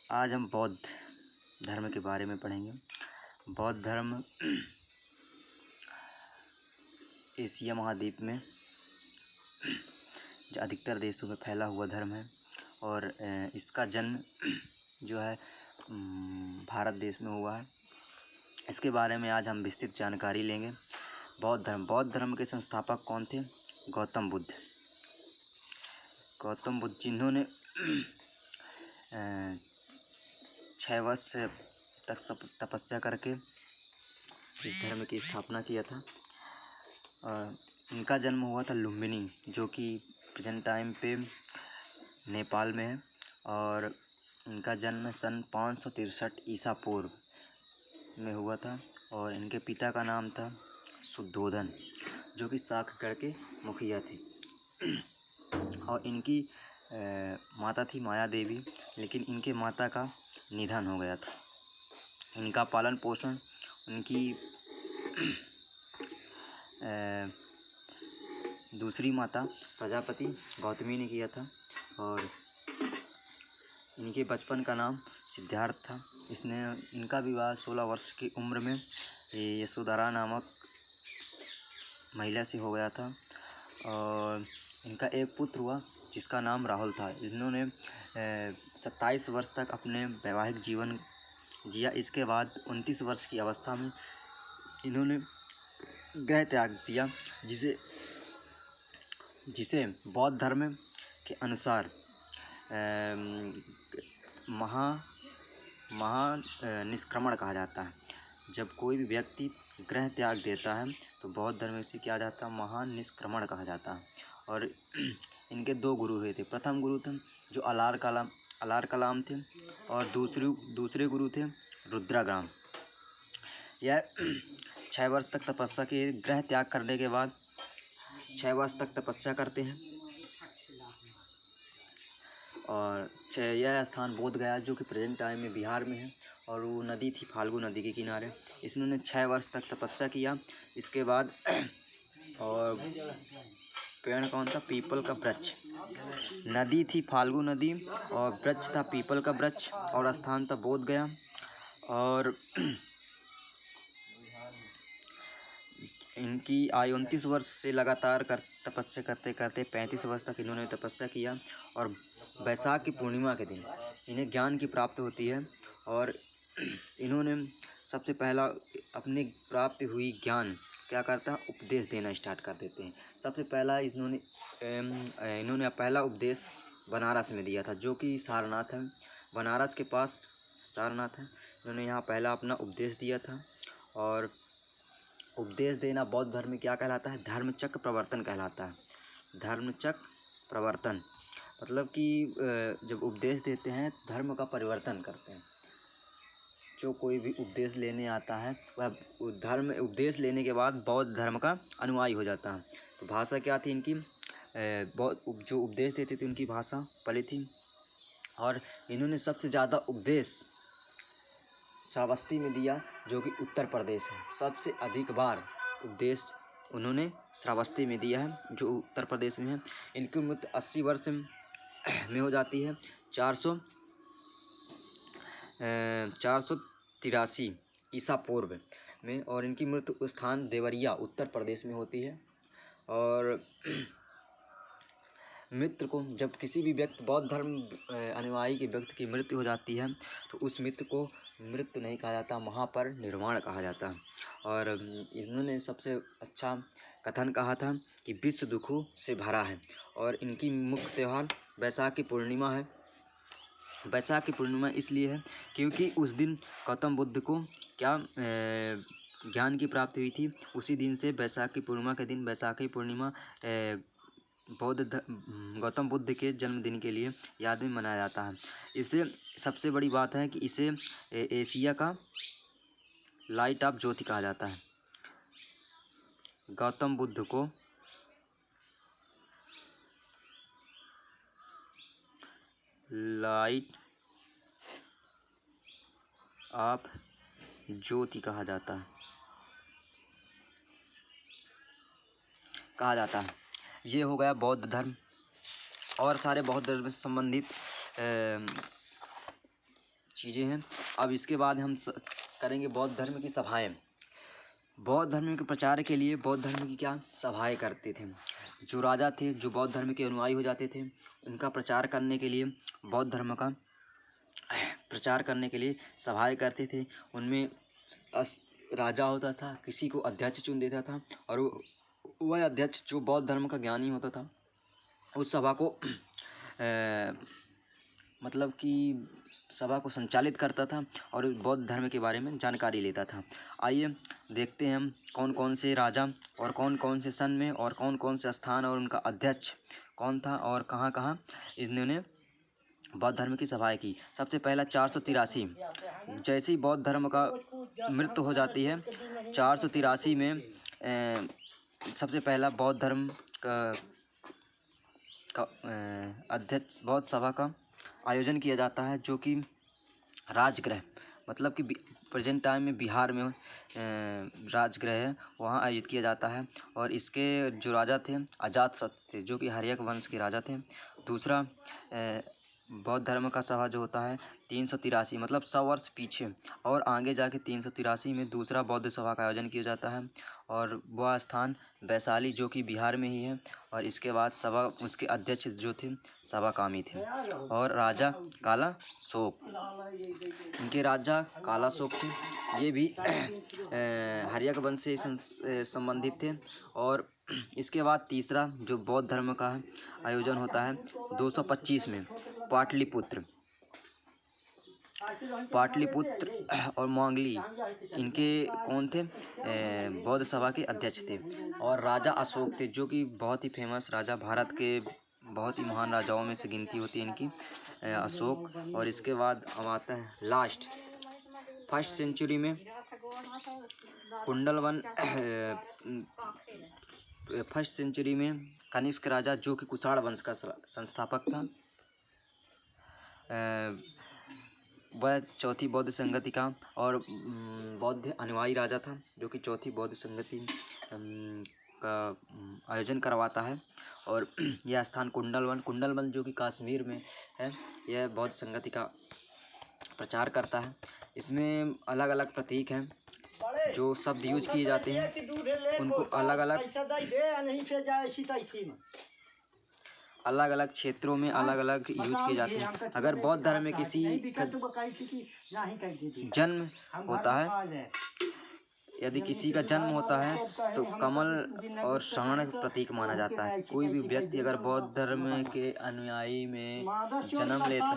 आज हम बौद्ध धर्म के बारे में पढ़ेंगे। बौद्ध धर्म एशिया महाद्वीप में जो अधिकतर देशों में फैला हुआ धर्म है और इसका जन्म जो है भारत देश में हुआ है। इसके बारे में आज हम विस्तृत जानकारी लेंगे। बौद्ध धर्म के संस्थापक कौन थे? गौतम बुद्ध, जिन्होंने 6 वर्ष तक तपस्या करके इस धर्म की स्थापना किया था। इनका जन्म हुआ था लुम्बिनी, जो कि प्रेजेंट टाइम पे नेपाल में है, और इनका जन्म सन 563 ईसा पूर्व में हुआ था। और इनके पिता का नाम था शुद्धोधन, जो कि साकगढ़ के मुखिया थे। और इनकी माता थी माया देवी, लेकिन इनके माता का निधन हो गया था। इनका पालन पोषण उनकी दूसरी माता प्रजापति गौतमी ने किया था। और इनके बचपन का नाम सिद्धार्थ था। इनका विवाह 16 वर्ष की उम्र में यशोधरा नामक महिला से हो गया था। और इनका एक पुत्र हुआ जिसका नाम राहुल था। इन्होंने 27 वर्ष तक अपने वैवाहिक जीवन जिया। इसके बाद 29 वर्ष की अवस्था में इन्होंने गृह त्याग दिया, जिसे बौद्ध धर्म के अनुसार निष्क्रमण कहा जाता है। जब कोई भी व्यक्ति गृह त्याग देता है तो बौद्ध धर्म से क्या जाता है? महानिष्क्रमण कहा जाता है। और इनके 2 गुरु हुए थे। प्रथम गुरु थे जो अलार कलाम थे, और दूसरे गुरु थे रुद्राग्राम। यह 6 वर्ष तक तपस्या के गृह त्याग करने के बाद 6 वर्ष तक तपस्या करते हैं। और यह स्थान बोध गया, जो कि प्रेजेंट टाइम में बिहार में है, और वो नदी थी फाल्गु नदी के किनारे। इन्होंने 6 वर्ष तक तपस्या किया। इसके बाद और पेड़ कौन था? पीपल का वृक्ष। नदी थी फाल्गु नदी और वृक्ष था पीपल का वृक्ष, और स्थान था बोध गया। और इनकी आयु 29 वर्ष से लगातार तपस्या करते करते 35 वर्ष तक इन्होंने तपस्या किया। और बैसाख की पूर्णिमा के दिन इन्हें ज्ञान की प्राप्ति होती है। और इन्होंने सबसे पहला अपने प्राप्त हुई ज्ञान क्या करता है? उपदेश देना स्टार्ट कर देते हैं। सबसे पहला इन्होंने पहला उपदेश बनारस में दिया था, जो कि सारनाथ है। बनारस के पास सारनाथ है। इन्होंने यहाँ पहला अपना उपदेश दिया था। और उपदेश देना बौद्ध धर्म में क्या कहलाता है? धर्मचक्र प्रवर्तन कहलाता है। धर्मचक्र प्रवर्तन मतलब कि जब उपदेश देते हैं धर्म का परिवर्तन करते हैं। जो कोई भी उपदेश लेने आता है वह उपदेश लेने के बाद बौद्ध धर्म का अनुयायी हो जाता है। तो भाषा क्या थी इनकी? जो उपदेश देते थे उनकी भाषा पली थी। और इन्होंने सबसे ज़्यादा उपदेश श्रावस्ती में दिया, जो कि उत्तर प्रदेश है। सबसे अधिक बार उपदेश उन्होंने श्रावस्ती में दिया है, जो उत्तर प्रदेश में है। इनकी उम्र 80 वर्ष में हो जाती है। 483 ईसा पूर्व में। और इनकी मृत्यु स्थान देवरिया उत्तर प्रदेश में होती है। और मित्र को जब किसी भी व्यक्ति बौद्ध धर्म अनुयायी के व्यक्ति की मृत्यु हो जाती है तो उस मित्र को मृत्यु नहीं कहा जाता, महापरिनिर्वाण कहा जाता है। और इन्होंने सबसे अच्छा कथन कहा था कि विश्व दुखों से भरा है। और इनकी मुख्य त्यौहार बैसाख की पूर्णिमा है। बैसाख की पूर्णिमा इसलिए है क्योंकि उस दिन गौतम बुद्ध को क्या ज्ञान की प्राप्ति हुई थी। उसी दिन से बैसाख की पूर्णिमा के दिन बैसाखी पूर्णिमा गौतम बुद्ध के जन्मदिन के लिए याद में मनाया जाता है। इसे सबसे बड़ी बात है कि इसे एशिया का लाइट ऑफ ज्योति कहा जाता है। गौतम बुद्ध को लाइट ऑफ ज्योति कहा जाता है। ये हो गया बौद्ध धर्म। और सारे बौद्ध धर्म से संबंधित चीज़ें हैं। अब इसके बाद हम करेंगे बौद्ध धर्म की सभाएँ। बौद्ध धर्म के प्रचार के लिए बौद्ध धर्म की क्या सभाएँ करते थे। जो राजा थे जो बौद्ध धर्म के अनुयायी हो जाते थे, उनका प्रचार करने के लिए बौद्ध धर्म का प्रचार करने के लिए सभाएँ करते थे। उनमें राजा होता था, किसी को अध्यक्ष चुन देता था और वह अध्यक्ष जो बौद्ध धर्म का ज्ञानी होता था उस सभा को मतलब कि सभा को संचालित करता था और बौद्ध धर्म के बारे में जानकारी लेता था। आइए देखते हैं हम कौन कौन से राजा और कौन कौन से सन में और कौन कौन से स्थान और उनका अध्यक्ष कौन था और कहाँ कहाँ इन्होंने बौद्ध धर्म की सभाएँ की। सबसे पहला 483, जैसे ही बौद्ध धर्म का मृत्यु हो जाती है 483 में सबसे पहला बौद्ध धर्म का अध्यक्ष बौद्ध सभा का आयोजन किया जाता है, जो कि राजगृह मतलब कि प्रेजेंट टाइम में बिहार में राजगृह है, वहाँ आयोजित किया जाता है। और इसके जो राजा थे अजातशत्रु थे, जो कि हर्यक वंश के राजा थे। दूसरा बौद्ध धर्म का सभा जो होता है 383 मतलब 100 वर्ष पीछे और आगे जाके 383 में दूसरा बौद्ध सभा का आयोजन किया जाता है और वह स्थान वैशाली जो कि बिहार में ही है। और इसके बाद सभा उसके अध्यक्ष जो थे सभाकामी थे और राजा कालाशोक, इनके राजा कालाशोक थे। ये भी हर्यक वंश से संबंधित थे। और इसके बाद तीसरा जो बौद्ध धर्म का आयोजन होता है 225 में पाटलिपुत्र और मोंगली, इनके कौन थे बौद्ध सभा के अध्यक्ष थे। और राजा अशोक थे, जो कि बहुत ही फेमस राजा, भारत के बहुत ही महान राजाओं में से गिनती होती है इनकी, अशोक। और इसके बाद हम आता है लास्ट फर्स्ट सेंचुरी में कुंडलवन, फर्स्ट सेंचुरी में कनिष्क राजा जो कि कुषाण वंश का संस्थापक था, वह चौथी बौद्ध संगति का और बौद्ध अनुयायी राजा था, जो कि चौथी बौद्ध संगति का आयोजन करवाता है। और यह स्थान कुंडलवन जो कि कश्मीर में है, यह बौद्ध संगति का प्रचार करता है। इसमें अलग अलग प्रतीक हैं, जो शब्द यूज किए जाते हैं उनको अलग अलग क्षेत्रों में अलग अलग यूज किए जाते हैं। अगर बौद्ध धर्म में किसी का जन्म होता है, यदि किसी का जन्म होता है तो कमल और श्रवण प्रतीक माना जाता है। कोई भी व्यक्ति अगर बौद्ध धर्म के अनुयायी में जन्म लेता